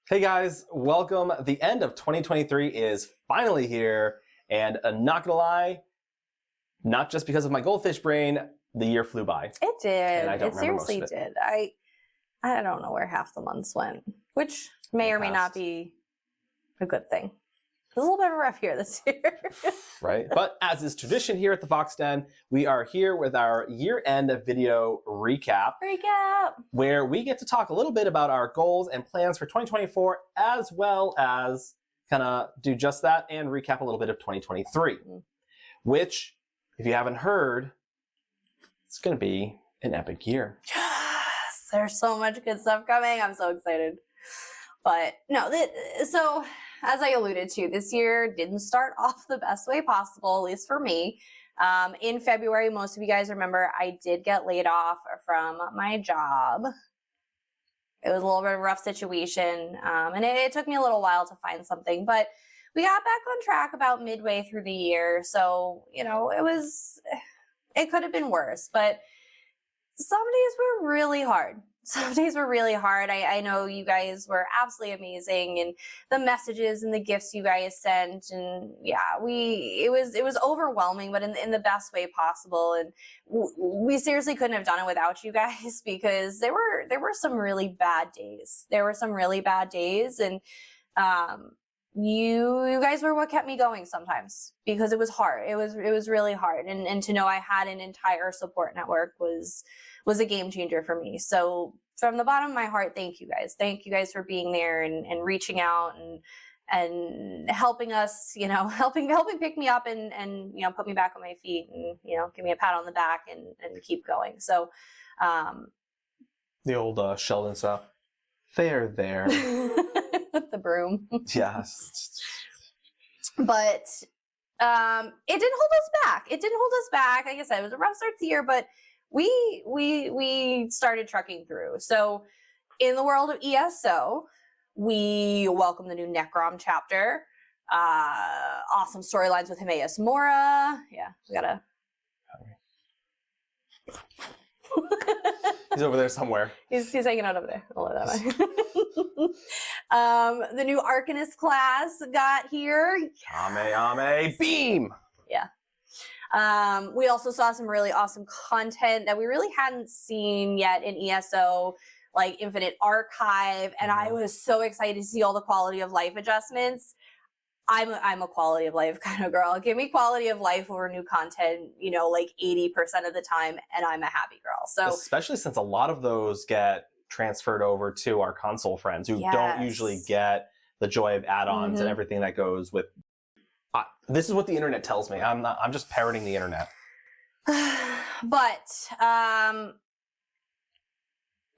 Hey guys, welcome. The end of 2023 is finally here, and not gonna lie, not just because of my goldfish brain, the year flew by. It did. And I don't It remember most seriously of it. did. I don't know where half the months went, which may or may not Past. be a good thing. It was a little bit of a rough year this year. Right? But as is tradition here at the Fox Den, we are here with our year-end video recap, Recap. where we get to talk a little bit about our goals and plans for 2024, as well as kind of do just that and recap a little bit of 2023, which, if you haven't heard, it's going to be an epic year. Yes, there's so much good stuff coming. I'm so excited. But no, so as I alluded to, this year didn't start off the best way possible, at least for me. In February, most of you guys remember, I did get laid off from my job. It was a little bit of a rough situation, and it took me a little while to find something, but we got back on track about midway through the year. So, you know, it could have been worse, but some days were really hard. Some days were really hard. I know you guys were absolutely amazing, and the messages and the gifts you guys sent, and yeah, it was overwhelming, but in the best way possible. And we seriously couldn't have done it without you guys, because there were some really bad days. There were some really bad days, and you guys were what kept me going sometimes, because it was hard. It was really hard, and to know I had an entire support network was a game changer for me. So from the bottom of my heart, thank you guys. Thank you guys for being there and reaching out and helping us, you know, helping pick me up and you know, put me back on my feet and, you know, give me a pat on the back and keep going. So The old Sheldon stuff. There. with the broom. Yes. But it didn't hold us back. It didn't hold us back. Like I said, it was a rough start to the year, but we started trucking through. So in the world of ESO, we welcome the new Necrom chapter. Awesome storylines with Himeas Mora. Yeah, we gotta. He's over there somewhere. He's hanging out over there. I'll let that the new Arcanist class got here. Ame, beam! Yeah. We also saw some really awesome content that we really hadn't seen yet in ESO, like Infinite Archive, and I was so excited to see all the quality of life adjustments. I'm a quality of life kind of girl. Give me quality of life over new content, you know, like 80% of the time, and I'm a happy girl. So especially since a lot of those get transferred over to our console friends who don't usually get the joy of add-ons and everything that goes with. This is what the internet tells me. I'm just parroting the internet. But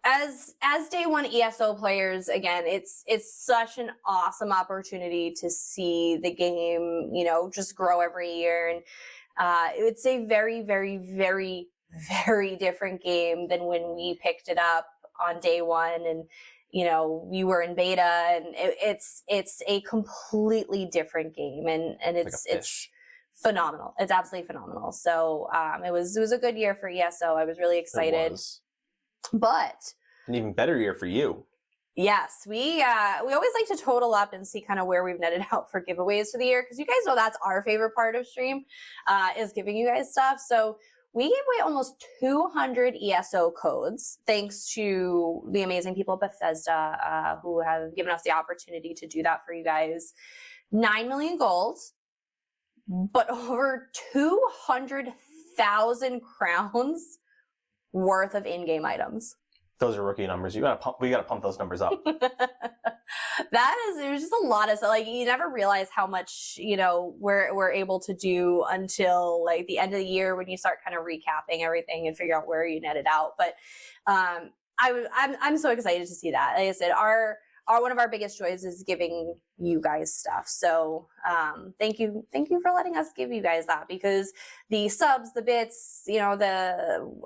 as day one ESO players, again, it's such an awesome opportunity to see the game, you know, just grow every year. And it's a very, very, very, very different game than when we picked it up on day one, and you know, you were in beta, and it's a completely different game, and it's phenomenal. It's absolutely phenomenal. So it was a good year for ESO. I was really excited. But an even better year for you. Yes, we always like to total up and see kind of where we've netted out for giveaways for the year, because you guys know that's our favorite part of stream, is giving you guys stuff. So we gave away almost 200 ESO codes, thanks to the amazing people at Bethesda, who have given us the opportunity to do that for you guys. 9 million gold, but over 200,000 crowns worth of in-game items. Those are rookie numbers. We gotta pump those numbers up. It was just a lot of stuff. Like, you never realize how much, you know, we're able to do until like the end of the year, when you start kind of recapping everything and figure out where you netted out. But I'm so excited to see that. Like I said, one of our biggest joys is giving you guys stuff. So thank you for letting us give you guys that, because the subs, the bits, you know,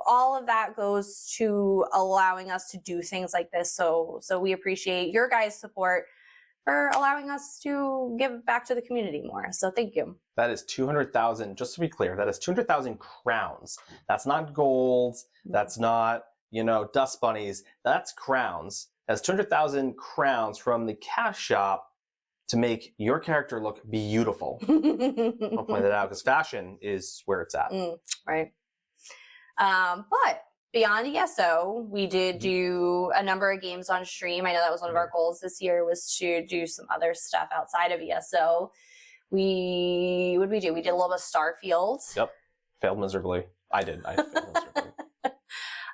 all of that goes to allowing us to do things like this. So we appreciate your guys' support for allowing us to give back to the community more. So thank you. That is 200,000. Just to be clear, that is 200,000 crowns. That's not gold. That's not, you know, dust bunnies. That's crowns. has 200,000 crowns from the cash shop to make your character look beautiful. I'll point that out because fashion is where it's at. Right. But beyond ESO, we did do a number of games on stream. I know that was one of our goals this year, was to do some other stuff outside of ESO. What did we do? We did a little bit of Starfield. Yep. Failed miserably. I failed miserably.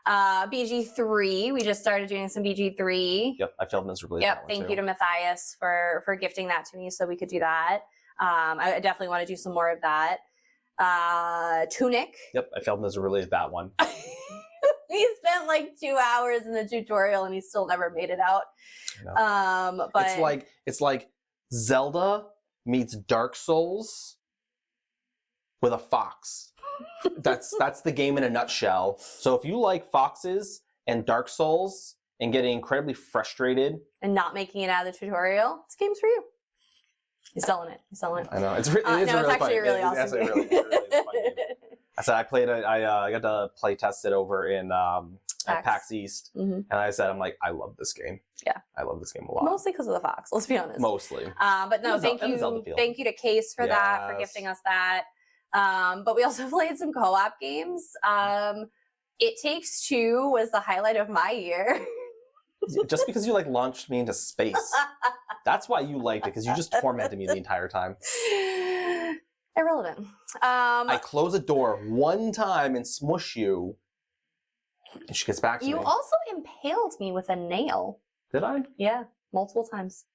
BG3. We just started doing some BG3. Yep, I failed miserably. Yep. Thank you to Matthias for gifting that to me so we could do that. I definitely want to do some more of that. Tunic. Yep, I failed miserably at that one. He spent like 2 hours in the tutorial and he still never made it out. But it's like Zelda meets Dark Souls with a fox. That's the game in a nutshell. So if you like foxes and Dark Souls and getting incredibly frustrated and not making it out of the tutorial, this game's for you. He's selling it. I know it's actually a really awesome game. Really fun game. I said I got to play test it over in at PAX East, and I said I'm like, I love this game. Yeah, I love this game a lot. Mostly because of the fox. Let's be honest. Mostly. But no, thank you to Case for that, for gifting us that. But we also played some co-op games. It Takes Two was the highlight of my year. Just because you launched me into space. That's why you liked it, because you just tormented me the entire time. Irrelevant. I close a door one time and smush you, and she gets back to me. You also impaled me with a nail. Did I? Yeah, multiple times.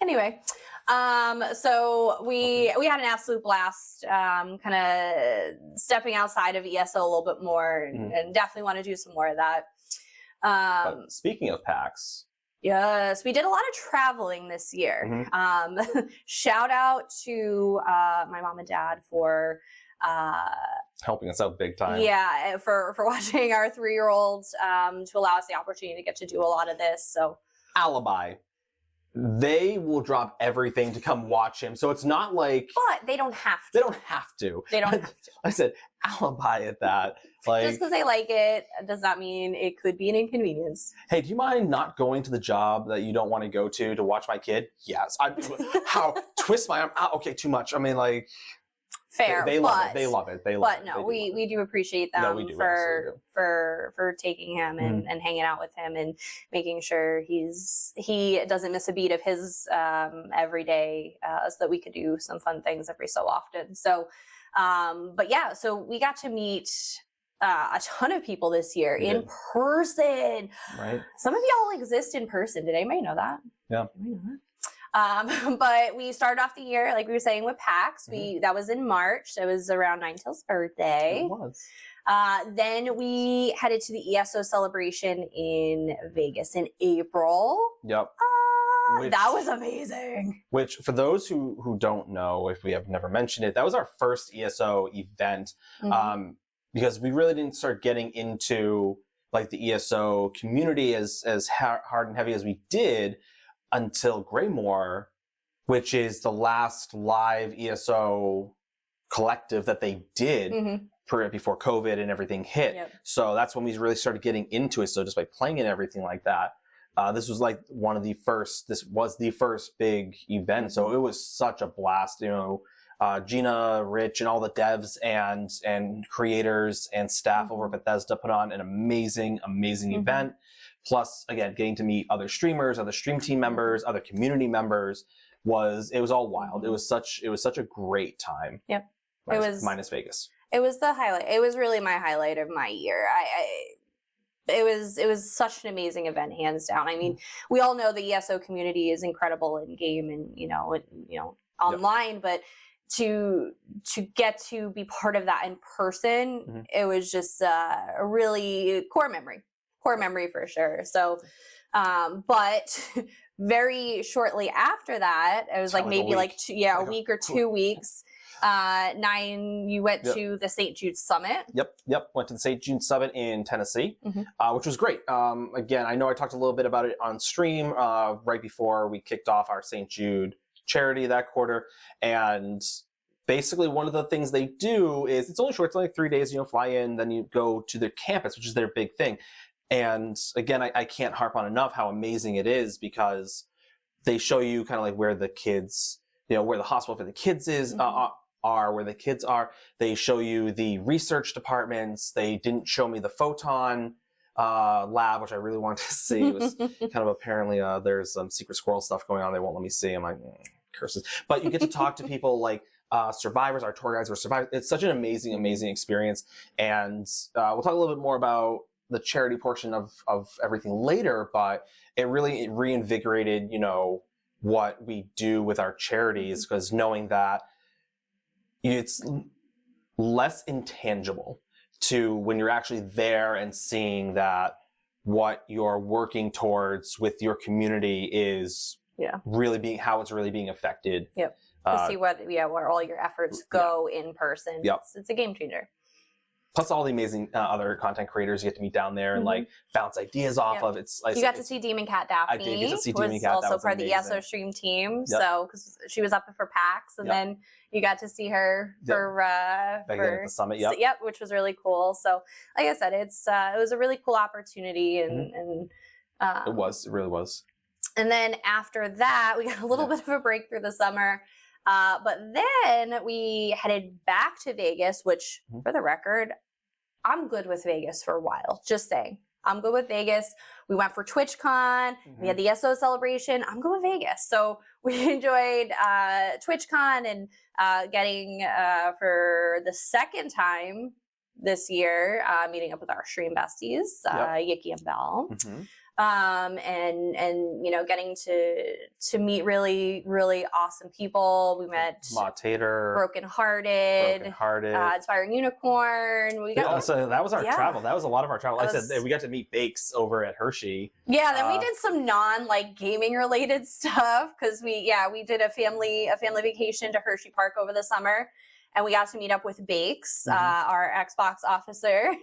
Anyway, so we had an absolute blast, kind of stepping outside of ESO a little bit more, and definitely want to do some more of that. But speaking of PAX, yes, we did a lot of traveling this year. Shout out to my mom and dad for helping us out big time. Yeah, for watching our 3-year-old, to allow us the opportunity to get to do a lot of this. So Alibi. They will drop everything to come watch him. So it's not like... But they don't have to. They don't have to. They don't have to. I said Alibi at that. Just because they like it does not mean it could be an inconvenience. Hey, do you mind not going to the job that you don't want to go to watch my kid? Yes. How? Twist my arm? Okay, too much. I mean, fair. They love it. They love it. But no, we do appreciate them for taking him and hanging out with him and making sure he doesn't miss a beat of his every day, so that we could do some fun things every so often. So, but yeah, so we got to meet a ton of people this year in person. Right. Some of y'all exist in person. Did anybody know that? Yeah. Anybody know that? But we started off the year, like we were saying, with PAX. That was in March. It was around Ninetales' birthday. It was. Then we headed to the ESO celebration in Vegas in April. Yep. That was amazing. Which, for those who don't know, if we have never mentioned it, that was our first ESO event, because we really didn't start getting into the ESO community as hard and heavy as we did until Greymoor, which is the last live ESO collective that they did before COVID and everything hit. Yep. So that's when we really started getting into it. So just by playing and everything like that, this was this was the first big event. So it was such a blast, Gina, Rich, and all the devs and creators and staff over at Bethesda put on an amazing event. Plus, again, getting to meet other streamers, other stream team members, other community members it was all wild. It was such a great time. Yep. Minus Vegas. It was the highlight. It was really my highlight of my year. It was such an amazing event, hands down. I mean, we all know the ESO community is incredible in game and online, but to get to be part of that in person, it was just a really core memory for sure. So, but very shortly after that, it was maybe a week or 2 weeks. Nine, you went to the St. Jude Summit. Yep. Went to the St. Jude Summit in Tennessee, which was great. Again, I know I talked a little bit about it on stream right before we kicked off our St. Jude charity that quarter, and basically one of the things they do is it's only short. It's 3 days. Fly in, then you go to their campus, which is their big thing. And again, I can't harp on enough how amazing it is, because they show you kind of like where the kids, where the hospital for the kids is, where the kids are. They show you the research departments. They didn't show me the photon lab, which I really wanted to see. It was kind of apparently there's some secret squirrel stuff going on. They won't let me see. I'm like, curses. But you get to talk to people like survivors. Our tour guides were survivors. It's such an amazing, amazing experience. And we'll talk a little bit more about the charity portion of everything later, but it really reinvigorated, what we do with our charities, because knowing that it's less intangible to when you're actually there and seeing that what you're working towards with your community is really how it's really being affected. Yep. To see where all your efforts go in person. Yep. It's a game changer. Plus all the amazing other content creators you get to meet down there and like bounce ideas off of. You got to see Demon Cat Daphne. I did get to see Demon Cat. Also part of the ESO Stream team. So because she was up for PAX, and then you got to see her for the summit. Which was really cool. So like I said, it was a really cool opportunity, and it really was. And then after that, we got a little bit of a break through the summer. But then we headed back to Vegas, which, for the record, I'm good with Vegas for a while. Just saying. I'm good with Vegas. We went for TwitchCon. We had the ESO celebration. I'm good with Vegas. So we enjoyed TwitchCon and getting, for the second time this year, meeting up with our stream besties, Yiki and Belle. And getting to meet really, really awesome people. We met Tater, Brokenhearted, Inspiring Unicorn. So that was our travel. That was a lot of our travel. Like I said, we got to meet Bakes over at Hershey. Yeah, then we did some gaming related stuff, because we did a family vacation to Hershey Park over the summer. And we got to meet up with Bakes, our Xbox officer.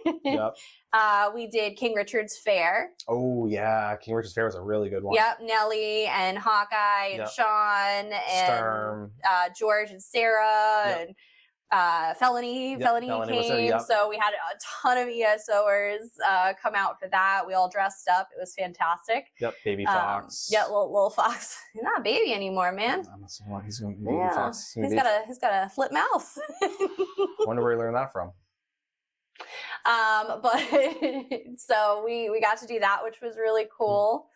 We did King Richard's Fair. Oh, yeah. King Richard's Fair was a really good one. Yep. Nelly and Hawkeye and Sean and George and Sarah and Felony came. So we had a ton of ESOers come out for that. We all dressed up. It was fantastic. Yep. Baby Fox. Little Fox. He's not a baby anymore, man. He's going to be Baby Fox. He's got a flip mouth. Wonder where he learned that from. But so we got to do that, which was really cool.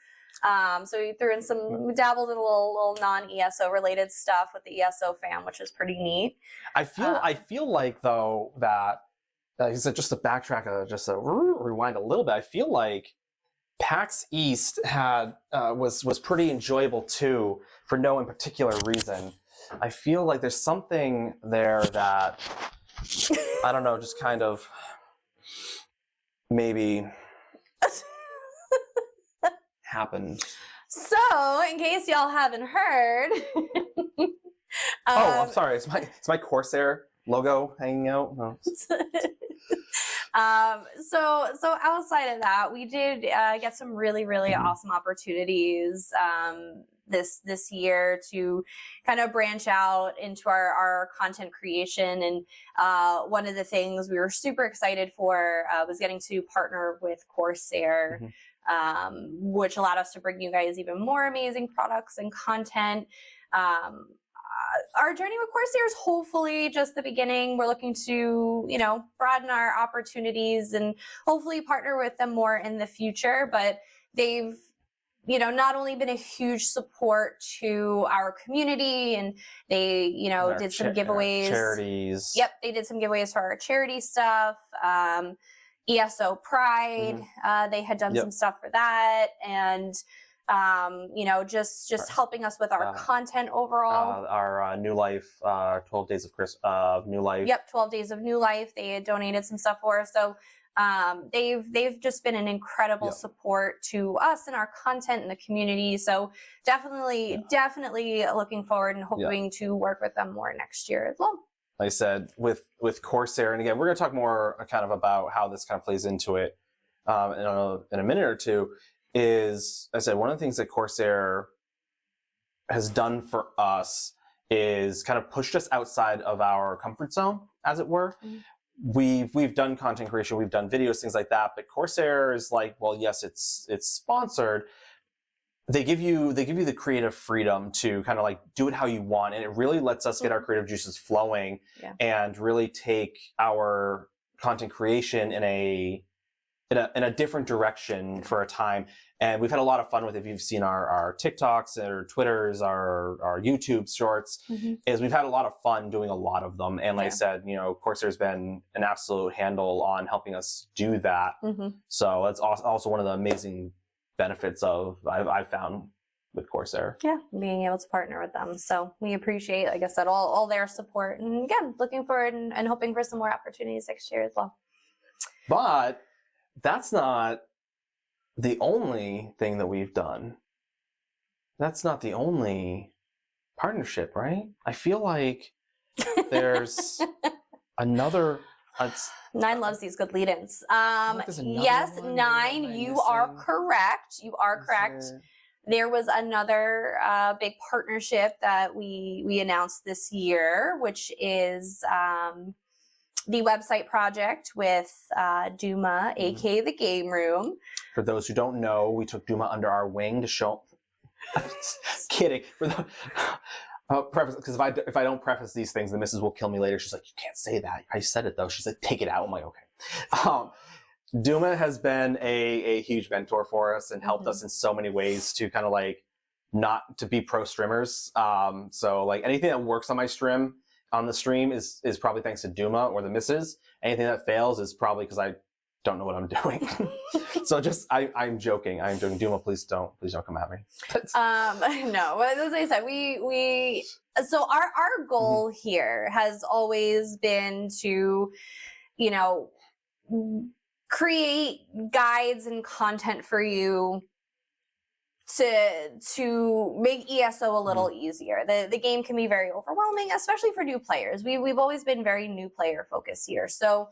So we threw in we dabbled in a little non-ESO related stuff with the ESO fam, which is pretty neat. I feel like though that just to backtrack, rewind a little bit. I feel like PAX East was pretty enjoyable too, for no in particular reason. I feel like there's something there that I don't know, just kind of maybe happened. So, in case y'all haven't heard, I'm sorry. It's my Corsair logo hanging out. No. So outside of that, we did get some really, really awesome opportunities this year to kind of branch out into our content creation. And one of the things we were super excited for was getting to partner with Corsair, which allowed us to bring you guys even more amazing products and content. Our journey with Corsair is hopefully just the beginning. We're looking to, broaden our opportunities and hopefully partner with them more in the future. But they've, not only been a huge support to our community, and they, did some giveaways. Charities. Yep, they did some giveaways for our charity stuff. ESO Pride, they had done some stuff for that. And just helping us with our content overall. Our New Life, 12 Days of New Life. Yep, 12 Days of New Life. They had donated some stuff for us. So they've just been an incredible support to us and our content in the community. So definitely looking forward and hoping to work with them more next year as well. Like I said, with Corsair, and again, we're going to talk more kind of about how this kind of plays into it in a minute or two. Is, as I said, one of the things that Corsair has done for us is kind of pushed us outside of our comfort zone, as it were. we've done content creation, we've done videos, things like that, but Corsair is like, well, yes, it's sponsored. They give you the creative freedom to kind of like do it how you want, and it really lets us get our creative juices flowing and really take our content creation in a different direction for a time. And we've had a lot of fun with it. If you've seen our TikToks or Twitters, our YouTube shorts, is we've had a lot of fun doing a lot of them. And like I said, Corsair's been an absolute handle on helping us do that. So that's also one of the amazing benefits I've found with Corsair. Yeah, being able to partner with them. So we appreciate, like I said, all their support. And again, looking forward and hoping for some more opportunities next year as well. But that's not the only thing that we've done. That's not the only partnership, right? I feel like there's another. Nine loves these good lead-ins. Like Yes, one Nine, you are correct. You are correct. There was another big partnership that we announced this year, which is the website project with Duma, aka the Game Room. For those who don't know, we took Duma under our wing to show. Kidding. For the preface, because if I don't preface these things, the missus will kill me later. She's like, "You can't say that." I said it though. She's like, "Take it out." I'm like, "Okay." Duma has been a huge mentor for us and helped us in so many ways to kind of like not to be pro streamers. So like anything that works on my stream on the stream is probably thanks to Duma or the missus. Anything that fails is probably because I don't know what I'm doing. So just I'm joking. Duma, please don't come at me. No, as I said, we so our goal here has always been to, create guides and content for you to make ESO a little easier. The game can be very overwhelming, especially for new players. We've always been very new player focused here. So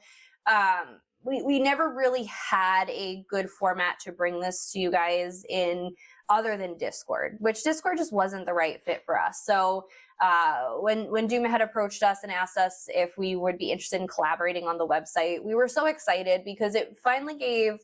we never really had a good format to bring this to you guys in other than Discord, which Discord just wasn't the right fit for us. So when Duma had approached us and asked us if we would be interested in collaborating on the website, we were so excited because it finally gave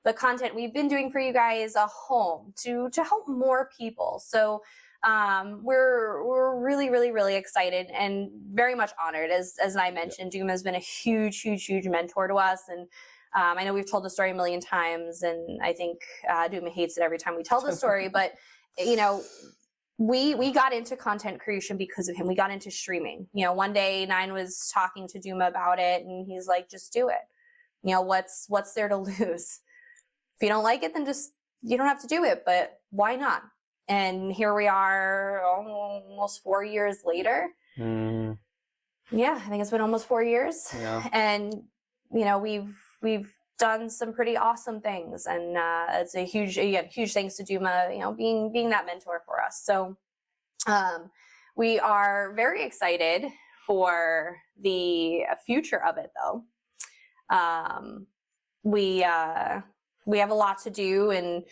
the content we've been doing for you guys a home to help more people. So we're really, really, really excited and very much honored. As I mentioned, Duma has been a huge, huge, huge mentor to us. And I know we've told the story a million times, and I think Duma hates it every time we tell the story, but we got into content creation because of him. We got into streaming. One day Nine was talking to Duma about it, and he's like, "Just do it. What's there to lose? If you don't like it, then you don't have to do it, but why not?" And here we are almost 4 years later. Yeah, I think it's been almost 4 years. Yeah. And, we've done some pretty awesome things. And it's a huge thanks to Duma, being that mentor for us. So we are very excited for the future of it, though. We have a lot to do, and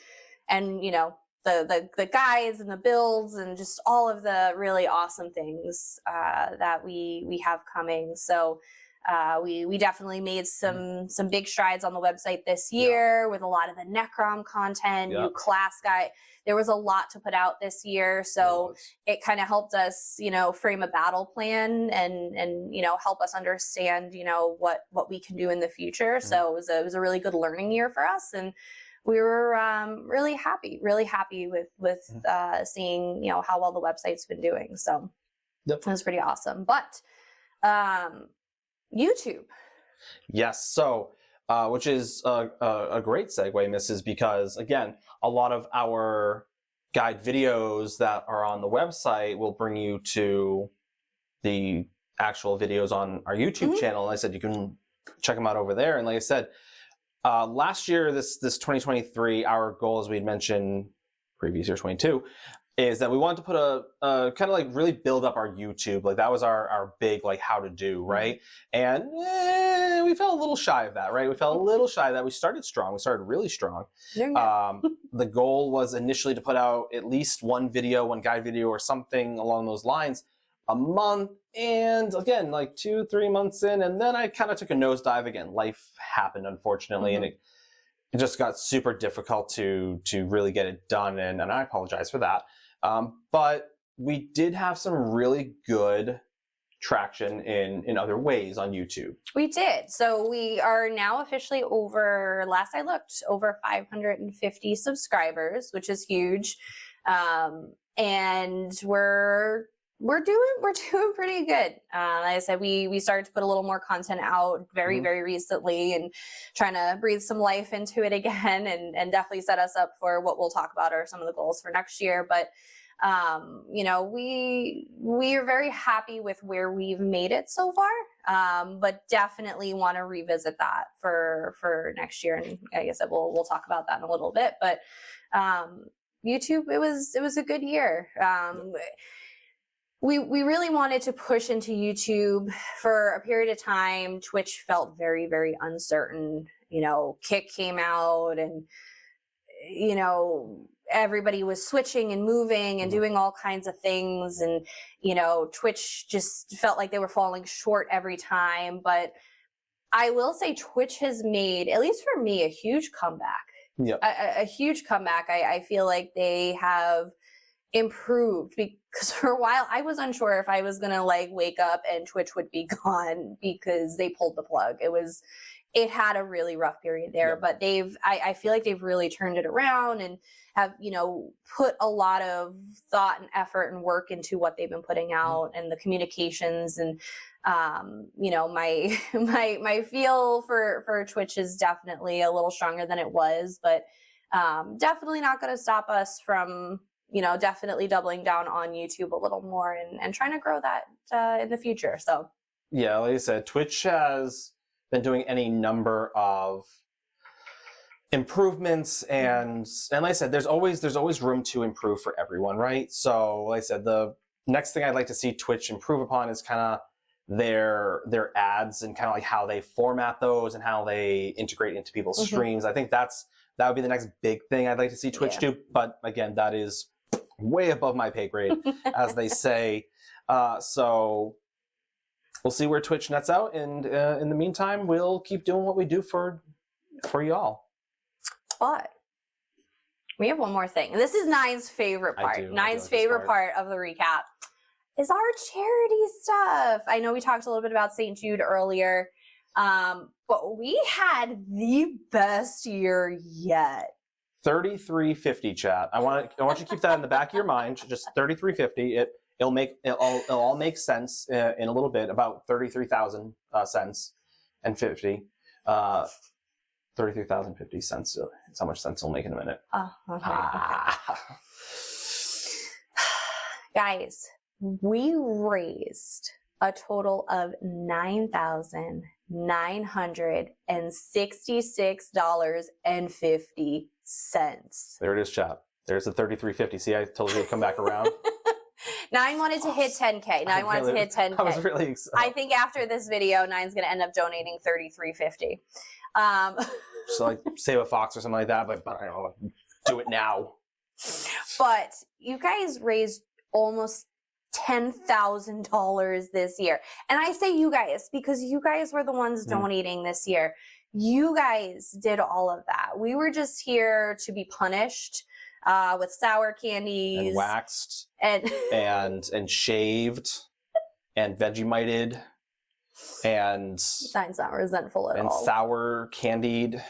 the guides and the builds and just all of the really awesome things that we have coming. So we definitely made some big strides on the website this year with a lot of the Necrom content, new class guide. There was a lot to put out this year, so it kind of helped us, frame a battle plan and help us understand, what we can do in the future. So it was a really good learning year for us, and we were really happy with seeing how well the website's been doing. So it was pretty awesome. But YouTube. Yes. So, which is a great segue, Mrs., because again, a lot of our guide videos that are on the website will bring you to the actual videos on our YouTube channel. And I said you can check them out over there. And like I said, last year, this 2023, our goal, as we had mentioned previous year 22, is that we wanted to put a kind of like really build up our YouTube. Like that was our big like how to do, right? And we felt a little shy of that, right? We felt a little shy of that. We started strong. We started really strong. The goal was initially to put out at least one guide video or something along those lines a month, and again, like 2-3 months in, and then I kind of took a nosedive again. Life happened, unfortunately, and it just got super difficult to really get it done, and I apologize for that. But we did have some really good traction in other ways on YouTube. We did. So we are now officially over, last I looked, over 550 subscribers, which is huge. And we're doing pretty good. Like I said, we started to put a little more content out very recently, and trying to breathe some life into it again, and definitely set us up for what we'll talk about are some of the goals for next year. But you know, we are very happy with where we've made it so far, but definitely want to revisit that for next year. And like I said, we'll talk about that in a little bit. But YouTube, it was a good year. We really wanted to push into YouTube for a period of time. Twitch felt very uncertain. You know, Kick came out, and you know, everybody was switching and moving and doing all kinds of things, and you know, Twitch just felt like they were falling short every time. But I will say Twitch has made, at least for me, a huge comeback. Yep. A huge comeback. I feel like they have improved, because for a while I was unsure if I was gonna like wake up and Twitch would be gone because they pulled the plug. It had a really rough period there, but I feel like they've really turned it around and have, you know, put a lot of thought and effort and work into what they've been putting out, and the communications, and you know, my feel for Twitch is definitely a little stronger than it was, but definitely not going to stop us from, you know, definitely doubling down on YouTube a little more, and trying to grow that in the future. So yeah, like I said, Twitch has been doing any number of improvements, and like I said, there's always room to improve for everyone, right? So like I said, the next thing I'd like to see Twitch improve upon is kind of their ads, and kind of like how they format those and how they integrate into people's streams. I think that would be the next big thing I'd like to see Twitch do. But again, that is way above my pay grade, as they say. So we'll see where Twitch nets out, and in the meantime, we'll keep doing what we do for y'all. But we have one more thing. This is Nine's favorite part. Nine's favorite part of the recap is our charity stuff. I know we talked a little bit about St. Jude earlier, but we had the best year yet. 3350, chat. I want you to keep that in the back of your mind. Just 3350. It'll all make sense in a little bit. About 33,000 cents and 50. 33,050 cents. That's how much sense it'll make in a minute. Oh, okay. Guys, we raised a total of $9,966.50. There it is, chat. There's the 3350. See, I told you to come back around. Nine wanted to hit 10K. Nine wanted to hit 10K. I was really excited. I think after this video, Nine's going to end up donating $33.50. So like save a fox or something like that, but I don't know, do it now. But you guys raised almost $10,000 this year. And I say you guys because you guys were the ones donating this year. You guys did all of that. We were just here to be punished with sour candies. And waxed. And shaved. And Vegemited. And Nine's not resentful at all. And sour candied.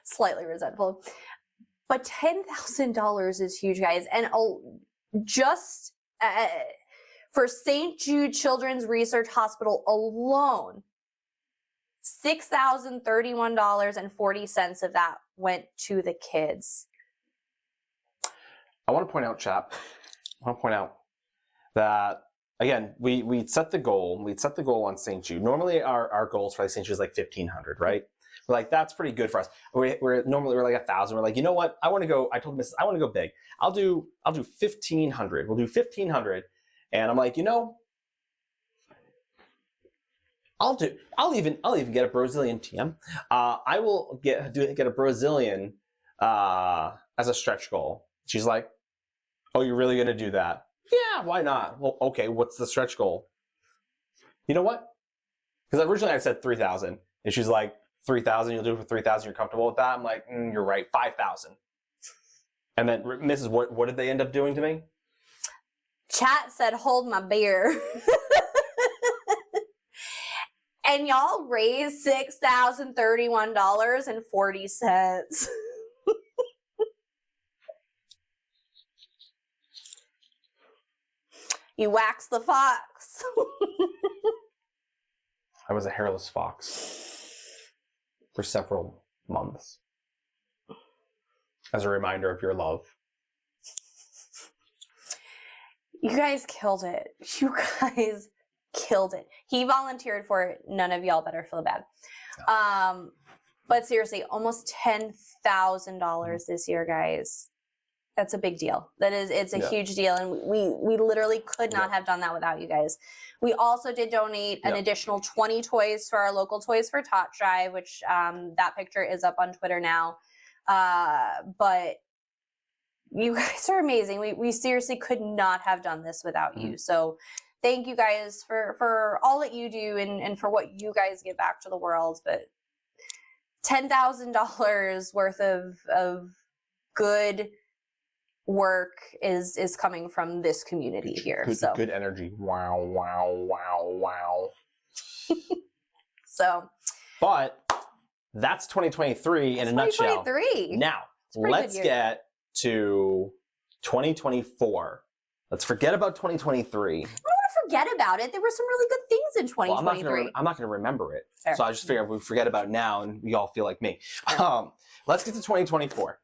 Slightly resentful. But $10,000 is huge, guys. And just for St. Jude Children's Research Hospital alone, $6,031.40 of that went to the kids. I want to point out, chap. That again, we set the goal. We set the goal on St. Jude. Normally, our goals for St. Jude is like 1,500, right? We're like, that's pretty good for us. We're normally like 1,000. We're like, you know what? I want to go. I told Mrs. I want to go big. I'll do 1,500. We'll do 1,500. And I'm like, you know, I'll even get a Brazilian TM. I will get a Brazilian as a stretch goal. She's like, oh, you're really going to do that? Yeah, why not? Well, okay, what's the stretch goal? You know what? Because originally I said 3,000. And she's like, 3,000, you'll do it for 3,000, you're comfortable with that? I'm like, you're right, 5,000. And then, Mrs., what did they end up doing to me? Chat said, hold my beer. And y'all raised $6,031.40. You waxed the fox. I was a hairless fox for several months. As a reminder of your love. You guys killed it. You guys killed it. He volunteered for it. None of y'all better feel bad. But seriously, almost $10,000 this year, guys. That's a big deal. It's a huge deal. And we literally could not have done that without you guys. We also did donate an additional 20 toys for our local Toys for Tots drive, which that picture is up on Twitter now. But you guys are amazing. We seriously could not have done this without you. So thank you guys for all that you do and for what you guys give back to the world. But $10,000 worth of good work is coming from this community here. Good energy. Wow, wow, wow, wow. So, but that's 2023 in a nutshell. 2023. Now, let's get to 2024. Let's forget about 2023. I don't want to forget about it. There were some really good things in 2023. Well, I'm not going to remember it. Fair. So I just figured we forget about it now and we all feel like me. Let's get to 2024.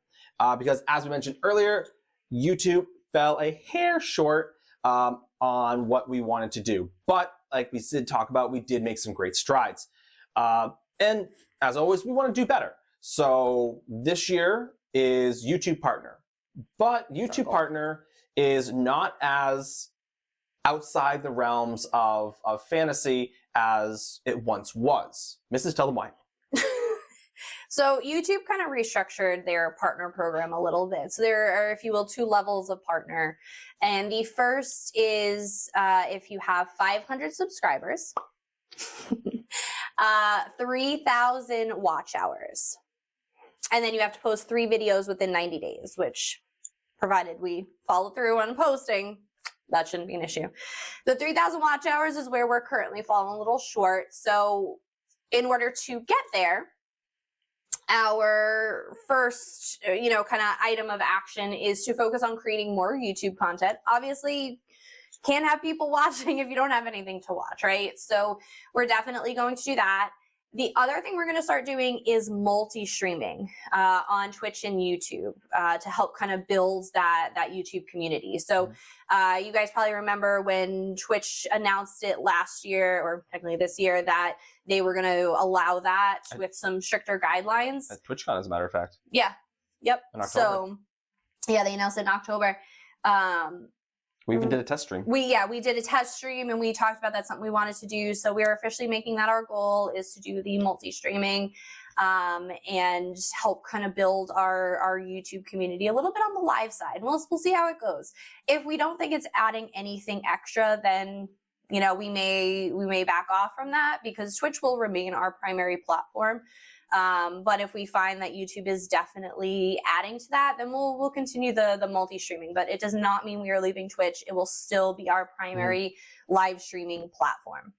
Because as we mentioned earlier, YouTube fell a hair short on what we wanted to do. But like we did talk about, we did make some great strides. And as always, we want to do better. So this year is YouTube Partner. But YouTube Partner is not as outside the realms of fantasy as it once was. Mrs., tell them why. So YouTube kind of restructured their partner program a little bit. So there are, if you will, 2 levels of partner. And the first is if you have 500 subscribers, 3,000 watch hours. And then you have to post 3 videos within 90 days, which, provided we follow through on posting, that shouldn't be an issue. The 3,000 watch hours is where we're currently falling a little short. So in order to get there, our first, kind of item of action is to focus on creating more YouTube content. Obviously, can't have people watching if you don't have anything to watch, right? So we're definitely going to do that. The other thing we're going to start doing is multi-streaming on Twitch and YouTube to help kind of build that YouTube community. So you guys probably remember when Twitch announced it last year, or technically this year, that they were going to allow that with some stricter guidelines. At TwitchCon, as a matter of fact. Yeah. Yep. In October. So, yeah, they announced it in October. We even did a test stream. We did a test stream and we talked about that's something we wanted to do. So we're officially making that our goal, is to do the multi-streaming and help kind of build our YouTube community a little bit on the live side. We'll see how it goes. If we don't think it's adding anything extra, then we may back off from that, because Twitch will remain our primary platform. But if we find that YouTube is definitely adding to that, then we'll continue the multi-streaming. But it does not mean we are leaving Twitch. It will still be our primary live streaming platform.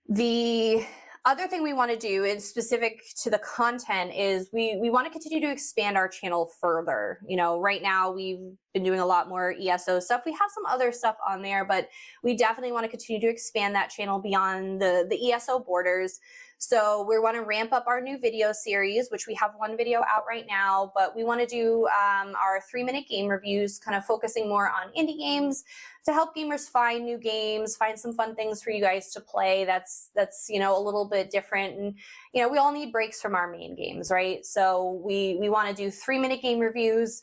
The other thing we want to do, is specific to the content, is we want to continue to expand our channel further. Right now we've been doing a lot more ESO stuff. We have some other stuff on there, but we definitely want to continue to expand that channel beyond the ESO borders. So we want to ramp up our new video series, which we have 1 video out right now, but we want to do our 3-minute game reviews, kind of focusing more on indie games to help gamers find new games, find some fun things for you guys to play. That's a little bit different. And, we all need breaks from our main games, right? So we want to do 3-minute game reviews.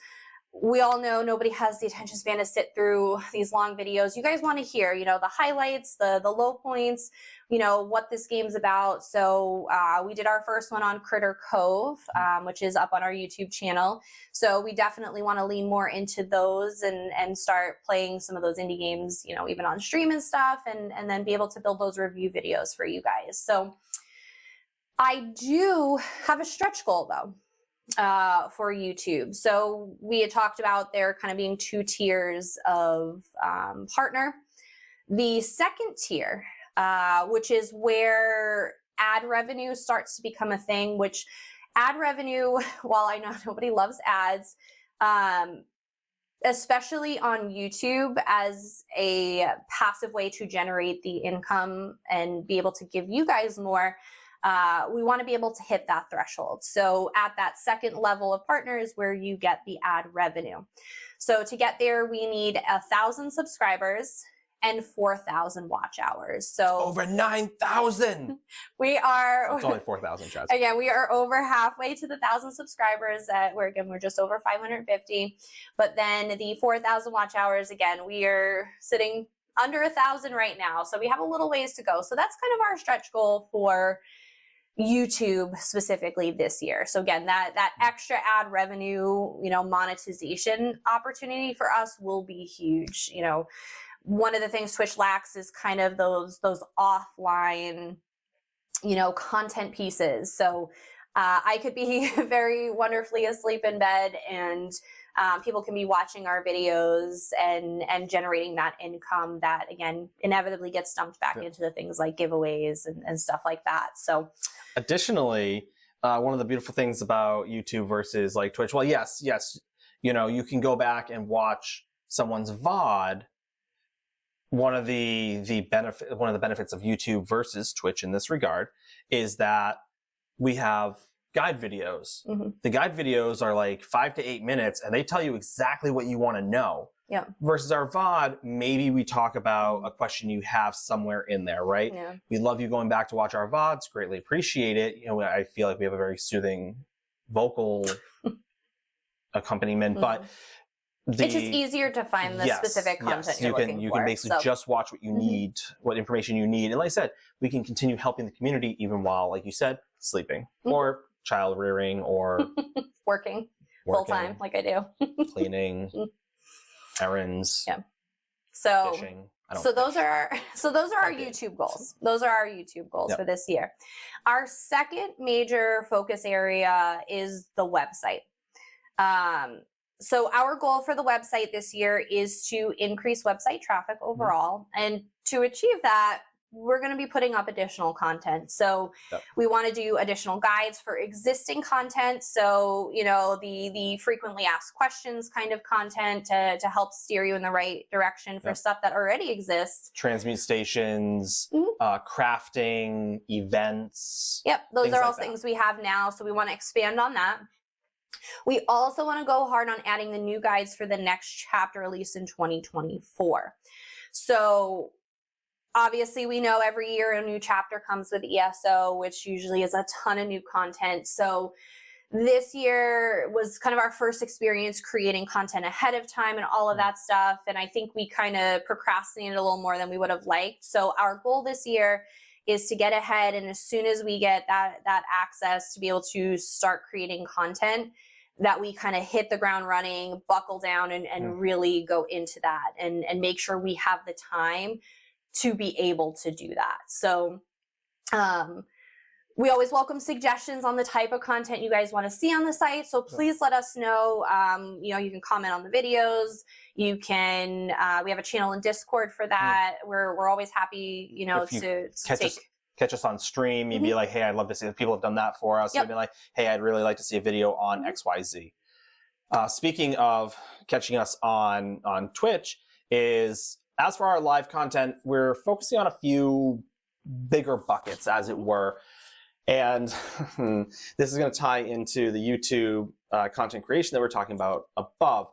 we all know nobody has the attention span to sit through these long videos. You guys want to hear, you know, the highlights, the low points, you know, what this game's about. So we did our first one on Critter Cove, which is up on our YouTube channel. So we definitely want to lean more into those and start playing some of those indie games, you know, even on stream and stuff, and then be able to build those review videos for you guys. So I do have a stretch goal though. For YouTube. So we had talked about there kind of being 2 tiers of partner. The second tier, which is where ad revenue starts to become a thing, which ad revenue, while I know nobody loves ads, especially on YouTube as a passive way to generate the income and be able to give you guys more, we want to be able to hit that threshold. So at that second level of partners where you get the ad revenue. So to get there, we need 1,000 subscribers and 4,000 watch hours. So over 9,000. We are. It's only 4,000, Chaz. Again, we are over halfway to the 1,000 subscribers. We're just over 550. But then the 4,000 watch hours, again, we are sitting under 1,000 right now. So we have a little ways to go. So that's kind of our stretch goal for YouTube specifically this year. So again, that extra ad revenue, you know, monetization opportunity for us will be huge. You know, one of the things Twitch lacks is kind of those offline, you know, content pieces. So I could be very wonderfully asleep in bed and people can be watching our videos and generating that income that, again, inevitably gets dumped back into the things like giveaways and stuff like that. So additionally, one of the beautiful things about YouTube versus like Twitch, well, yes, you know, you can go back and watch someone's VOD. One of the benefits of YouTube versus Twitch in this regard is that we have guide videos. Mm-hmm. The guide videos are like 5 to 8 minutes and they tell you exactly what you want to know. Yeah. Versus our VOD, maybe we talk about a question you have somewhere in there, right? Yeah. We love you going back to watch our VODs, greatly appreciate it. You know, I feel like we have a very soothing vocal accompaniment, but it's just easier to find the specific content you're looking for. You can basically just watch what you need, what information you need. And like I said, we can continue helping the community even while, like you said, sleeping or child rearing or working full-time like I do. Cleaning, errands, fishing. So those are our YouTube goals. Those are our YouTube goals for this year. Our second major focus area is the website. So our goal for the website this year is to increase website traffic overall. And to achieve that, we're going to be putting up additional content. So we want to do additional guides for existing content. So, you know, the frequently asked questions kind of content to help steer you in the right direction for stuff that already exists. Transmute stations, crafting, events. Yep, those are all things we have now. So we want to expand on that. We also want to go hard on adding the new guides for the next chapter release in 2024. So obviously, we know every year a new chapter comes with ESO, which usually is a ton of new content. So this year was kind of our first experience creating content ahead of time and all of that stuff. And I think we kind of procrastinated a little more than we would have liked. So our goal this year is to get ahead. And as soon as we get that access to be able to start creating content, that we kind of hit the ground running, buckle down and really go into that and make sure we have the time to be able to do that. So we always welcome suggestions on the type of content you guys want to see on the site. So please let us know. You know, you can comment on the videos. You can, we have a channel in Discord for that. We're always happy, you know, to catch us on stream. You'd be like, hey, I'd love to see it. People have done that for us. They'd be like, hey, I'd really like to see a video on XYZ. Speaking of catching us on Twitch is, as for our live content, we're focusing on a few bigger buckets, as it were. And this is going to tie into the YouTube content creation that we're talking about above.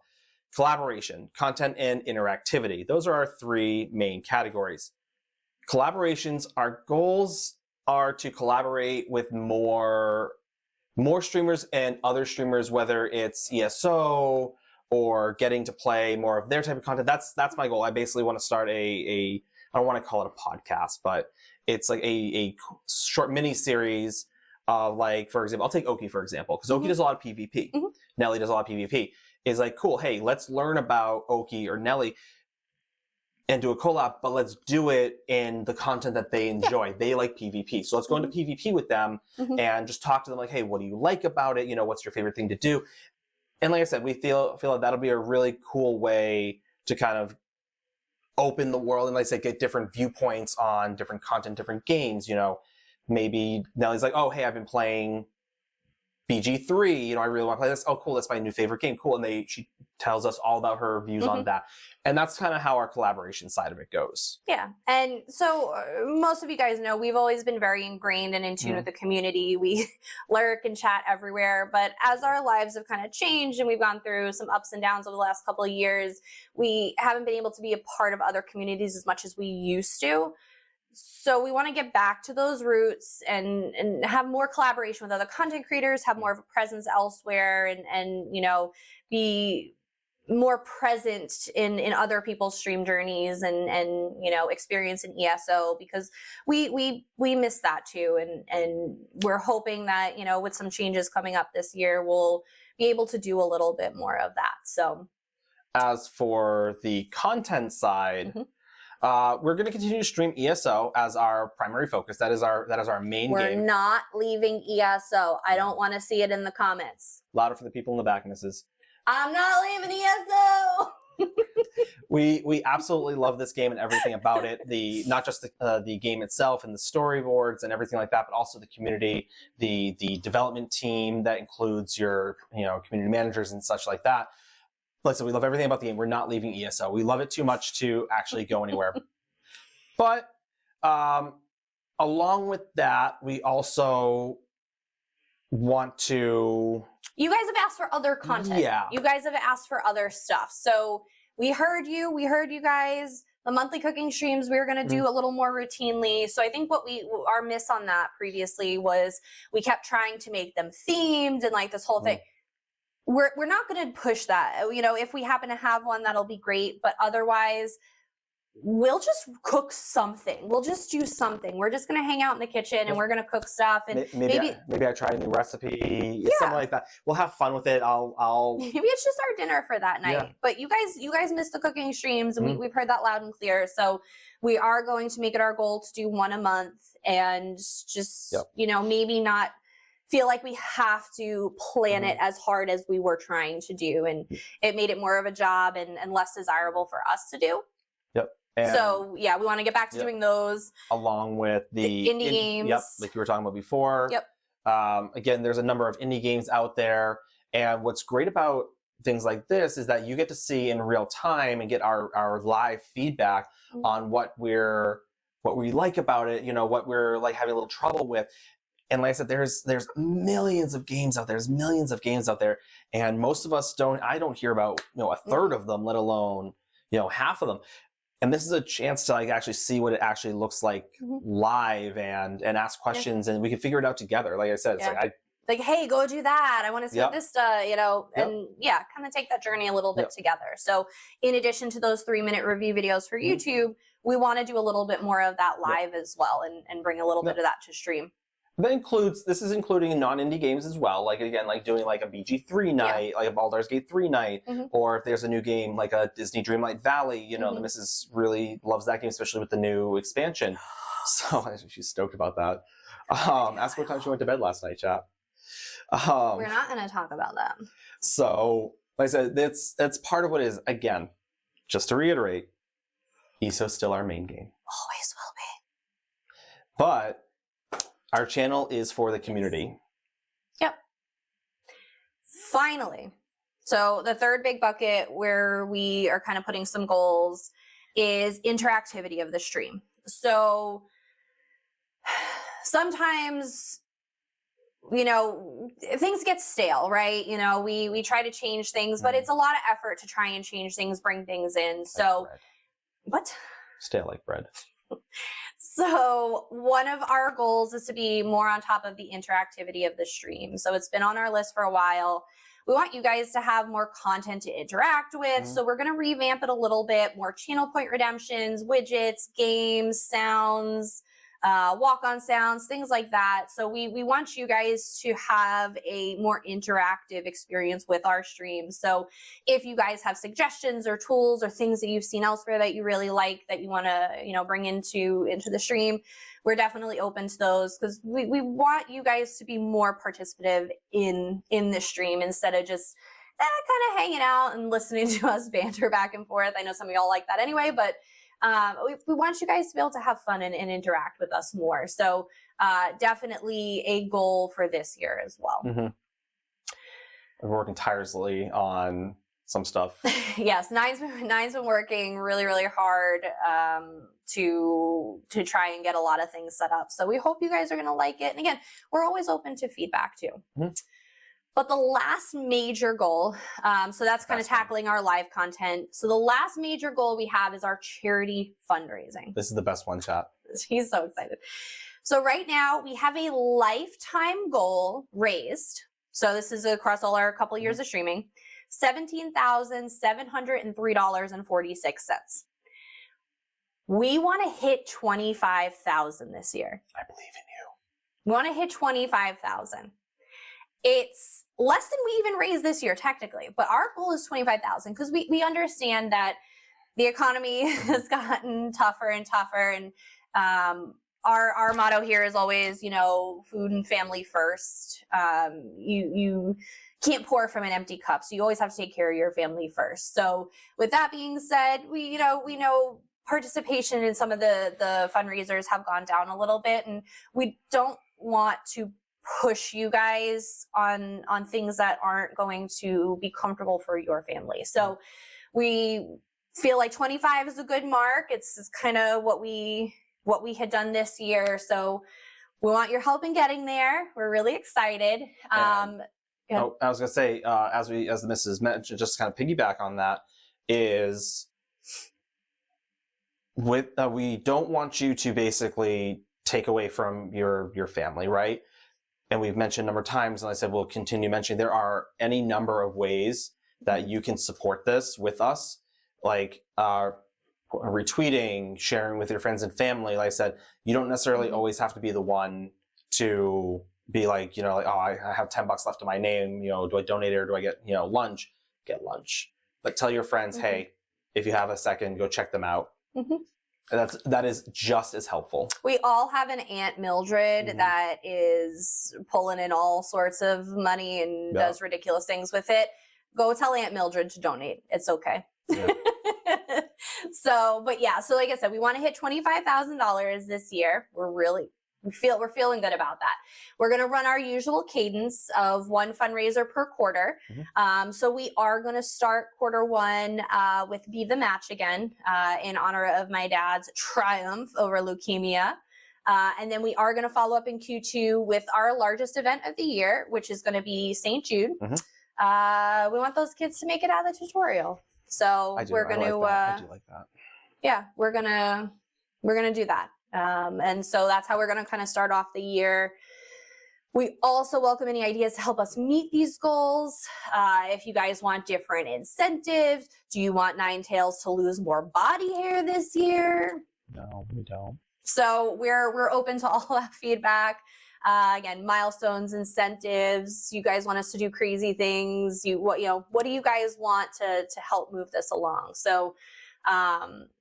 Collaboration, content, and interactivity. Those are our 3 main categories. Collaborations, our goals are to collaborate with more streamers and other streamers, whether it's ESO or getting to play more of their type of content. That's my goal. I basically want to start I don't want to call it a podcast, but it's like a short mini series of, like, for example, I'll take Oki for example, because Oki does a lot of PvP. Nelly does a lot of PvP. Is like, cool, hey, let's learn about Oki or Nelly and do a collab, but let's do it in the content that they enjoy. Yeah. They like PvP. So let's go into PvP with them and just talk to them like, hey, what do you like about it? You know, what's your favorite thing to do? And like I said, we feel like that'll be a really cool way to kind of open the world and, like I said, get different viewpoints on different content, different games. You know, maybe Nelly's like, oh, hey, I've been playing BG3, you know, I really want to play this. Oh, cool, that's my new favorite game. Cool. And she tells us all about her views on that. And that's kind of how our collaboration side of it goes. Yeah. And so most of you guys know we've always been very ingrained and in tune with the community. We lurk and chat everywhere. But as our lives have kind of changed and we've gone through some ups and downs over the last couple of years, we haven't been able to be a part of other communities as much as we used to. So we want to get back to those roots and have more collaboration with other content creators, have more of a presence elsewhere, and you know, be more present in other people's stream journeys and you know, experience in ESO, because we miss that too, and we're hoping that, you know, with some changes coming up this year, we'll be able to do a little bit more of that. So as for the content side, we're going to continue to stream ESO as our primary focus. That is our main game. We're not leaving ESO. I don't want to see it in the comments. Louder for the people in the back, Mrs. I'm not leaving ESO. We absolutely love this game and everything about it. Not just the game itself and the storyboards and everything like that, but also the community, the development team that includes your, you know, community managers and such like that. Like I said, we love everything about the game. We're not leaving ESO. We love it too much to actually go anywhere. But along with that, we also want to... You guys have asked for other content. Yeah. You guys have asked for other stuff. So we heard you. We heard you guys. The monthly cooking streams we were going to do a little more routinely. So I think our miss on that previously was we kept trying to make them themed and like this whole thing. We're not going to push that. You know, if we happen to have one, that'll be great. But otherwise, we'll just cook something. We'll just do something. We're just going to hang out in the kitchen and we're going to cook stuff. And maybe I try a new recipe, something like that. We'll have fun with it. I'll maybe it's just our dinner for that night. Yeah. But you guys missed the cooking streams, and we've heard that loud and clear. So we are going to make it our goal to do one a month, and just you know, maybe not feel like we have to plan it as hard as we were trying to do, and it made it more of a job and less desirable for us to do. And so yeah, we want to get back to doing those along with the indie games. Like you were talking about before. Again, there's a number of indie games out there, and what's great about things like this is that you get to see in real time and get our live feedback on what we like about it, you know, what we're like having a little trouble with. And like I said, there's millions of games out there. There's millions of games out there, and most of us I don't hear about, you know, a third of them, let alone, you know, half of them. And this is a chance to like actually see what it actually looks like live and ask questions, and we can figure it out together. Like I said, it's like, hey, go do that. I want to see what this does, you know, and kind of take that journey a little bit together. So in addition to those 3-minute review videos for YouTube, we want to do a little bit more of that live as well, and bring a little bit of that to stream. This is including non-indie games as well. Like again, like doing like a BG3 night, like a Baldur's Gate 3 night, or if there's a new game like a Disney Dreamlight Valley, you know, the missus really loves that game, especially with the new expansion. So she's stoked about that. Ask what time she went to bed last night, chat. We're not going to talk about that. So, like I said, that's part of what it is. Again, just to reiterate, ESO's still our main game. Always will be. But our channel is for the community. Yep. Finally. So the third big bucket where we are kind of putting some goals is interactivity of the stream. So sometimes, you know, things get stale, right? You know, we try to change things, but it's a lot of effort to try and change things, bring things in. So what? Stale like bread. So one of our goals is to be more on top of the interactivity of the stream. So it's been on our list for a while. we want you guys to have more content to interact with. So we're going to revamp it a little bit, more channel point redemptions, widgets, games, sounds, walk-on sounds, things like that. So we want you guys to have a more interactive experience with our streams. So if you guys have suggestions or tools or things that you've seen elsewhere that you really like that you want to, bring into the stream, we're definitely open to those, because we want you guys to be more participative in the stream instead of just kind of hanging out and listening to us banter back and forth. I know some of y'all like that anyway, but we want you guys to be able to have fun and interact with us more. So definitely a goal for this year as well. We're working tirelessly on some stuff. Yes, Nine's been working really, really hard to try and get a lot of things set up. So we hope you guys are going to like it. And again, we're always open to feedback too. But the last major goal, so that's kind of tackling our live content. So the last major goal we have is our charity fundraising. This is the best one, chat. He's so excited. So right now we have a lifetime goal raised. So this is across all our couple years of streaming, $17,703.46. We want to hit 25,000 this year. I believe in you. We want to hit 25,000. It's less than we even raised this year, technically, but our goal is 25,000 because we understand that the economy has gotten tougher and tougher, and our motto here is always, food and family first. You can't pour from an empty cup, so you always have to take care of your family first. So with that being said, we know participation in some of the fundraisers have gone down a little bit, and we don't want to push you guys on things that aren't going to be comfortable for your family. So we feel like 25 is a good mark. It's kind of what we had done this year. So we want your help in getting there. We're really excited. I was gonna say, as the missus mentioned, just to kind of piggyback on that, is with we don't want you to basically take away from your family, right? And we've mentioned a number of times, and I said we'll continue mentioning, there are any number of ways that you can support this with us, like retweeting, sharing with your friends and family. Like I said, you don't necessarily always have to be the one to be like, oh, I have $10 left in my name, do I donate it or do I get, lunch? Get lunch. But tell your friends, hey, if you have a second, go check them out. That is just as helpful. We all have an Aunt Mildred that is pulling in all sorts of money and does ridiculous things with it. Go tell Aunt Mildred to donate. It's okay. Yeah. So like I said, we want to hit $25,000 this year. We're feeling good about that. We're going to run our usual cadence of one fundraiser per quarter. So we are going to start quarter one with Be the Match again in honor of my dad's triumph over leukemia. And then we are going to follow up in Q2 with our largest event of the year, which is going to be St. Jude. We want those kids to make it out of the tutorial. So we're going to, I do like that. Yeah, we're going to do that. And so that's how we're going to kind of start off the year. We also welcome any ideas to help us meet these goals. If you guys want different incentives, do you want Ninetales to lose more body hair this year? No, we don't. So we're open to all that feedback. Again, milestones, incentives. You guys want us to do crazy things? What do you guys want to help move this along? So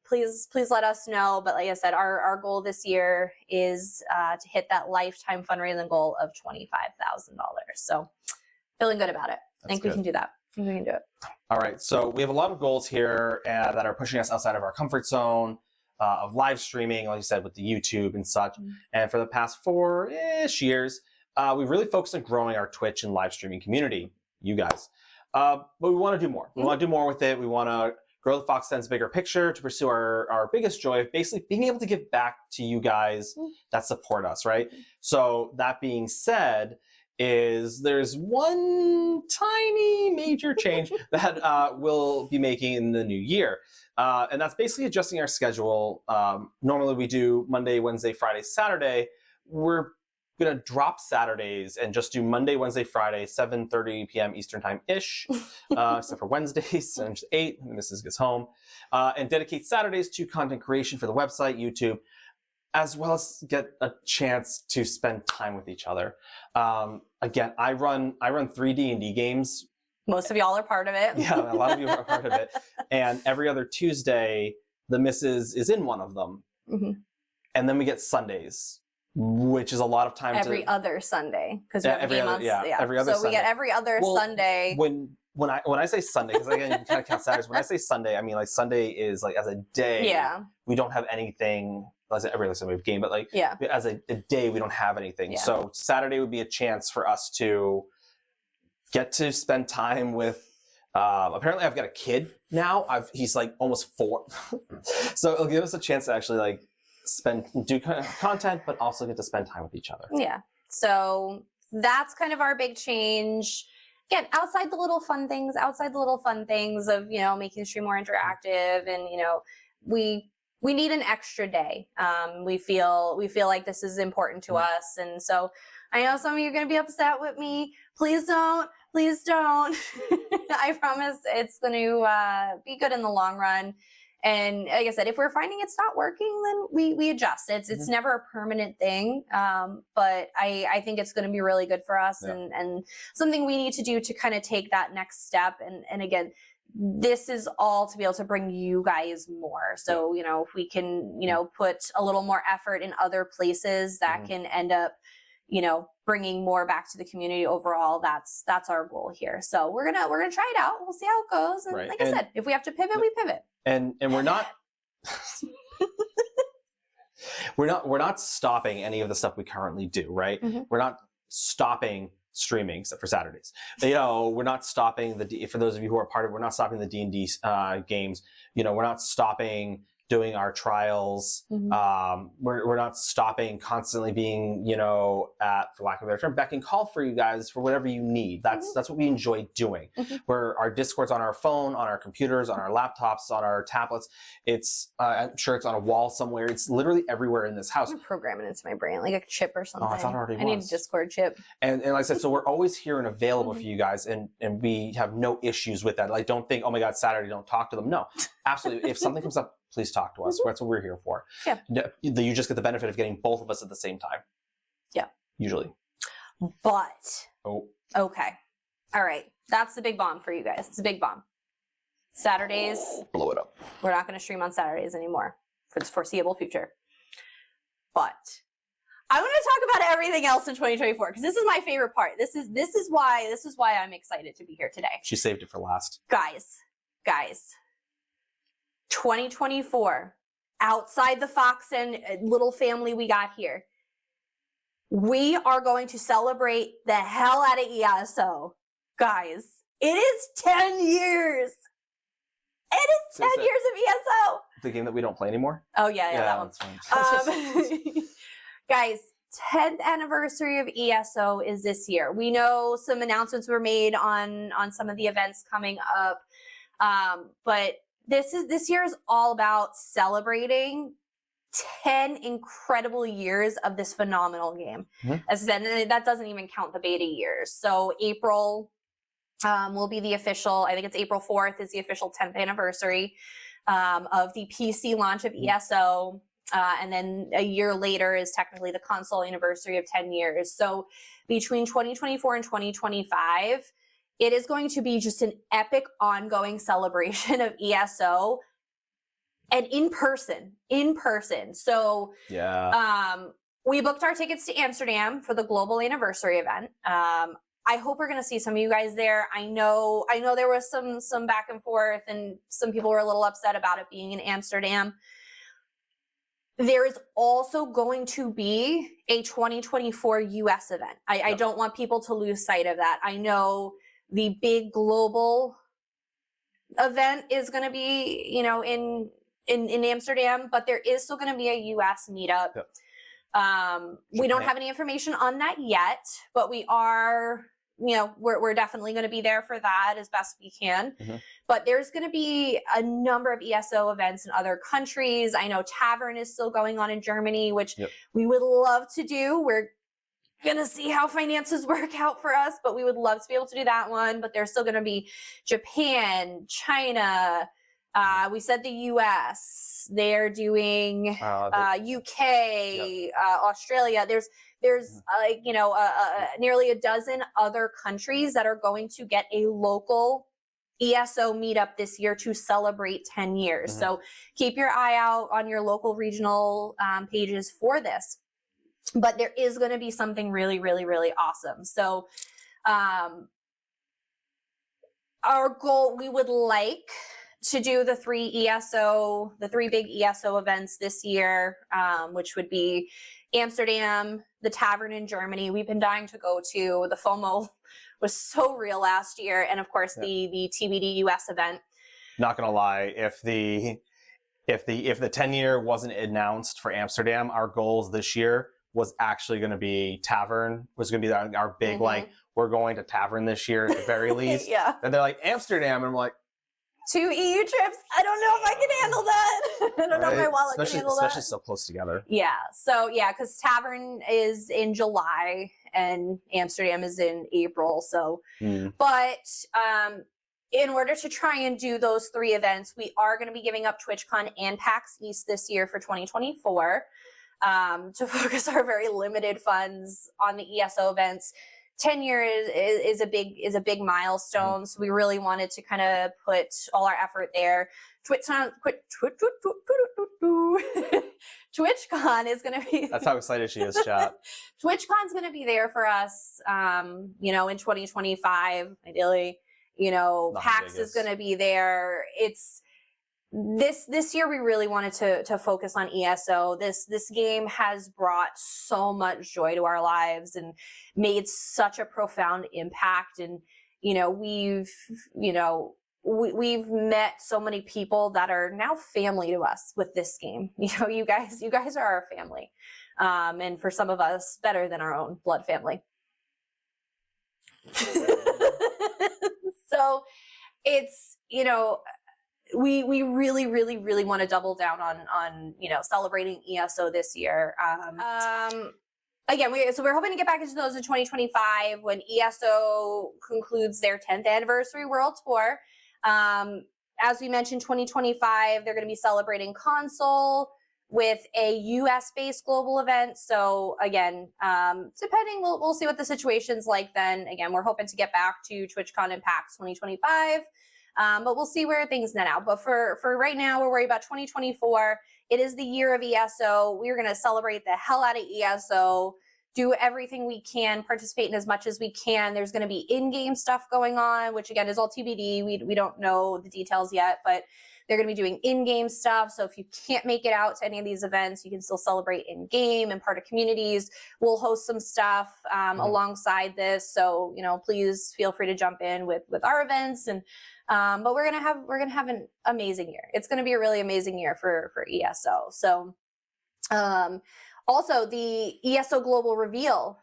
please let us know. But like I said, our goal this year is to hit that lifetime fundraising goal of $25,000. So feeling good about it. I think we can do that. I think we can do it. All right. So we have a lot of goals here that are pushing us outside of our comfort zone of live streaming, like you said, with the YouTube and such. And for the past 4-ish years, we really focused on growing our Twitch and live streaming community, you guys. But we want to do more. We want to do more with it. We want to grow the Fox 10's bigger picture to pursue our biggest joy of basically being able to give back to you guys that support us, right? So that being said, there's one tiny major change that we'll be making in the new year. And that's basically adjusting our schedule. Normally we do Monday, Wednesday, Friday, Saturday. We're going to drop Saturdays and just do Monday, Wednesday, Friday, 7:30 p.m. Eastern time-ish, except for Wednesdays, and just 8, and Mrs. gets home, and dedicate Saturdays to content creation for the website, YouTube, as well as get a chance to spend time with each other. Again, I run 3 D&D games. Most of y'all are part of it. Yeah, a lot of you are part of it. And every other Tuesday, the missus is in one of them. Mm-hmm. And then we get Sundays, which is a lot of time. Every other Sunday, because we have a game on. Every other so Sunday. we get every other Sunday. When I say Sunday, because again, you can kind of count Saturdays. When I say Sunday, I mean like Sunday is like as a day. Yeah. We don't have anything. Every other Sunday we have game, but like as a day, we don't have anything. Yeah. So Saturday would be a chance for us to get to spend time with. Apparently, I've got a kid now. He's like almost 4, so it'll give us a chance to actually like do content, but also get to spend time with each other. Yeah. So that's kind of our big change. Again, outside the little fun things of, making the stream more interactive, and, we need an extra day. We feel like this is important to us. And so I know some of you are going to be upset with me. Please don't. I promise it's going to be good in the long run. And like I said, if we're finding it's not working, then we adjust. It's never a permanent thing. But I think it's going to be really good for us, and something we need to do to kind of take that next step. And again, this is all to be able to bring you guys more. So, if we can, put a little more effort in other places that can end up, bringing more back to the community overall, that's our goal here. So we're gonna try it out. We'll see how it goes. And like I said, if we have to pivot, we pivot. And we're not we're not stopping any of the stuff we currently do, right? Mm-hmm. We're not stopping streaming except for Saturdays. We're not stopping for those of you who are part of it, we're not stopping the D&D games. We're not stopping doing our trials. Mm-hmm. We're not stopping constantly being, at, for lack of a better term, beck and call for you guys for whatever you need. That's what we enjoy doing. Mm-hmm. Where our Discord's on our phone, on our computers, on our laptops, on our tablets. It's, I'm sure it's on a wall somewhere. It's literally everywhere in this house. I'm gonna program it into my brain, like a chip or something. Oh, I thought it already was. I need a Discord chip. And like I said, so we're always here and available for you guys, and we have no issues with that. Like, don't think, oh my God, Saturday, don't talk to them. No, absolutely. If something comes up, please talk to us. That's what we're here for. Yeah. You just get the benefit of getting both of us at the same time. Yeah. Usually. But. Oh. Okay. All right. That's the big bomb for you guys. It's a big bomb. Saturdays. Blow it up. We're not going to stream on Saturdays anymore for the foreseeable future. But I want to talk about everything else in 2024 because this is my favorite part. This is why I'm excited to be here today. She saved it for last. Guys. 2024, outside the Fox and little family we got here, we are going to celebrate the hell out of ESO. Guys, it is 10 years. It is 10 years of ESO. The game that we don't play anymore? Oh, yeah, that one. That's fine. Guys, 10th anniversary of ESO is this year. We know some announcements were made on some of the events coming up, but this year is all about celebrating 10 incredible years of this phenomenal game. Mm-hmm. As I said, that doesn't even count the beta years. So April will be the official, I think it's April 4th is the official 10th anniversary of the PC launch of ESO. And then a year later is technically the console anniversary of 10 years. So between 2024 and 2025, it is going to be just an epic ongoing celebration of ESO and in person. So we booked our tickets to Amsterdam for the global anniversary event. I hope we're going to see some of you guys there. I know there was some back and forth and some people were a little upset about it being in Amsterdam. There is also going to be a 2024 US event. I don't want people to lose sight of that. I know the big global event is going to be, in Amsterdam, but there is still going to be a US meetup. Yep. We don't have any information on that yet, but we are, we're definitely going to be there for that as best we can. Mm-hmm. But there's going to be a number of ESO events in other countries. I know Tavern is still going on in Germany, which we would love to do. We're gonna see how finances work out for us, but we would love to be able to do that one. But there's still gonna be Japan, China. We said the US. They're doing UK, Australia. There's like nearly a dozen other countries that are going to get a local ESO meetup this year to celebrate 10 years. So keep your eye out on your local regional pages for this. But there is going to be something really, really, really awesome. So our goal, we would like to do the three big ESO events this year, which would be Amsterdam, the Tavern in Germany. We've been dying to go to. The FOMO was so real last year, and of course the TBD US event. Not gonna lie, if the 10-year wasn't announced for Amsterdam, our goals this year was actually going to be Tavern. Was going to be our big like, we're going to Tavern this year at the very least. Yeah. And they're like Amsterdam, and I'm like, 2 EU trips. I don't know if I can handle that. I don't know if my wallet can handle that. Especially so close together. Yeah. So yeah, because Tavern is in July and Amsterdam is in April. So, but in order to try and do those three events, we are going to be giving up TwitchCon and PAX East this year for 2024 to focus our very limited funds on the ESO events. 10 years is a big milestone, so we really wanted to kind of put all our effort there. TwitchCon is going to be. That's how excited she is, chat. TwitchCon's going to be there for us, in 2025, ideally. PAX is going to be there. It's this year we really wanted to focus on ESO. This game has brought so much joy to our lives and made such a profound impact. And we've met so many people that are now family to us with this game. You guys are our family, and for some of us, better than our own blood family. So it's we really, really, really want to double down on celebrating ESO this year. Again, we're hoping to get back into those in 2025 when ESO concludes their 10th anniversary world tour. As we mentioned, 2025 they're going to be celebrating console with a US-based global event. So again, depending, we'll see what the situation's like then. Again, we're hoping to get back to TwitchCon and PAX 2025. But we'll see where things net out. But for right now, we're worried about 2024. It is the year of ESO. We're going to celebrate the hell out of ESO, do everything we can, participate in as much as we can. There's going to be in-game stuff going on, which again is all TBD. We don't know the details yet, but they're going to be doing in-game stuff. So if you can't make it out to any of these events, you can still celebrate in-game and part of communities. We'll host some stuff alongside this. So, please feel free to jump in with our events. And but we're gonna have an amazing year. It's gonna be a really amazing year for ESO. So also the ESO Global Reveal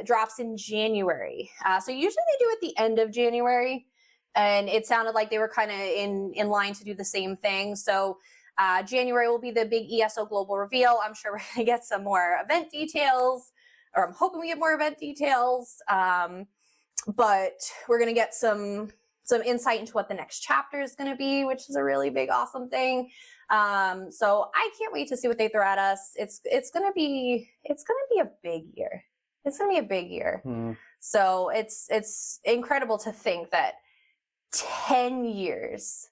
drops in January. So usually they do it at the end of January, and it sounded like they were kind of in line to do the same thing. So January will be the big ESO Global Reveal. I'm sure we're gonna get some more event details, or I'm hoping we get more event details. But we're gonna get some insight into what the next chapter is going to be, which is a really big, awesome thing. So I can't wait to see what they throw at us. It's going to be a big year. It's going to be a big year. So it's incredible to think that 10 years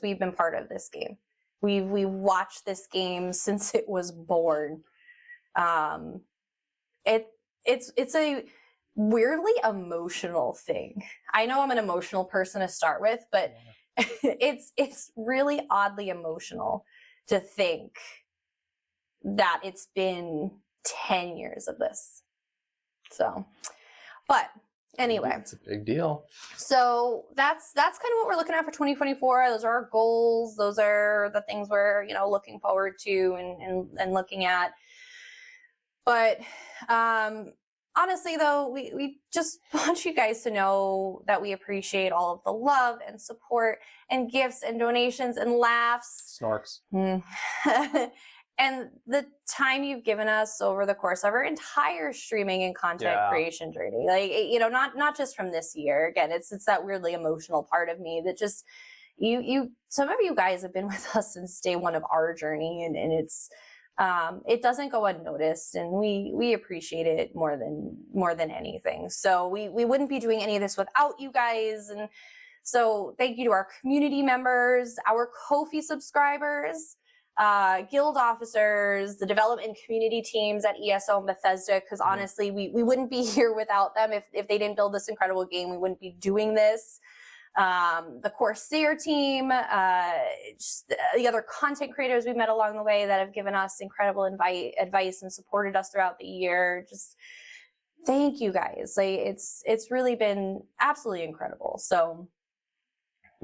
we've been part of this game. We've watched this game since it was born. It's a weirdly emotional thing. I know I'm an emotional person to start with, but it's really oddly emotional to think that it's been 10 years of this. So, but anyway, it's a big deal. So that's kind of what we're looking at for 2024. Those are our goals. Those are the things we're looking forward to and looking at. But honestly, though, we just want you guys to know that we appreciate all of the love and support and gifts and donations and laughs. Snorks. and the time you've given us over the course of our entire streaming and content Yeah. creation journey, like, you know, not just from this year. Again, it's that weirdly emotional part of me that just some of you guys have been with us since day one of our journey, and it's it doesn't go unnoticed, and we appreciate it more than anything. So we wouldn't be doing any of this without you guys. And so thank you to our community members, our Ko-fi subscribers, guild officers, the development and community teams at ESO and Bethesda, because honestly, we wouldn't be here without them. If they didn't build this incredible game, we wouldn't be doing this. The Corsair team, just the other content creators we've met along the way that have given us incredible advice and supported us throughout the year. Just thank you guys. Like, it's really been absolutely incredible. So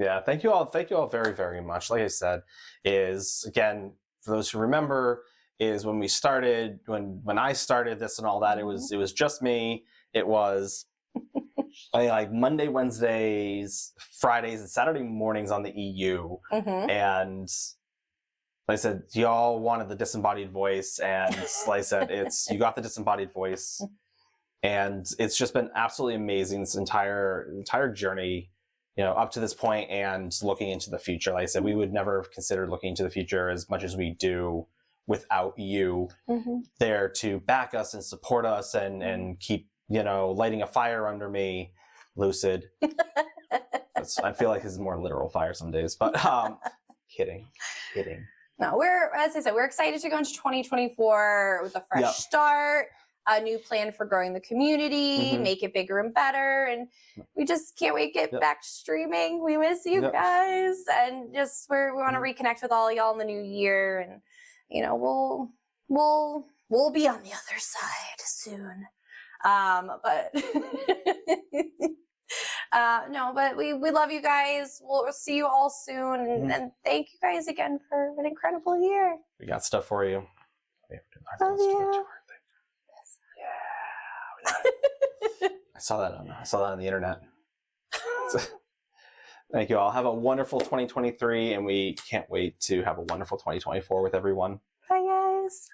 Yeah, thank you all very, very much. Like I said, is again, for those who remember, is when we started, when I started this and all that, it was just me. It was like Monday, Wednesdays, Fridays, and Saturday mornings on the EU. And like I said, y'all wanted the disembodied voice, and like I said, you got the disembodied voice, and it's just been absolutely amazing this entire journey, you know, up to this point and looking into the future. Like I said, we would never have considered looking into the future as much as we do without you there to back us and support us and keep, you know, lighting a fire under me, Lucid. I feel like it's more literal fire some days, but kidding. No, as I said, we're excited to go into 2024 with a fresh start, a new plan for growing the community, make it bigger and better, and we just can't wait to get back streaming. We miss you guys, and just we want to reconnect with all y'all in the new year, and you know, we'll be on the other side soon. But no, but we love you guys. We'll see you all soon, and thank you guys again for an incredible year. We got stuff for you. Love you. Yeah. I saw that on the internet. Thank you all. Have a wonderful 2023, and we can't wait to have a wonderful 2024 with everyone. Bye, guys.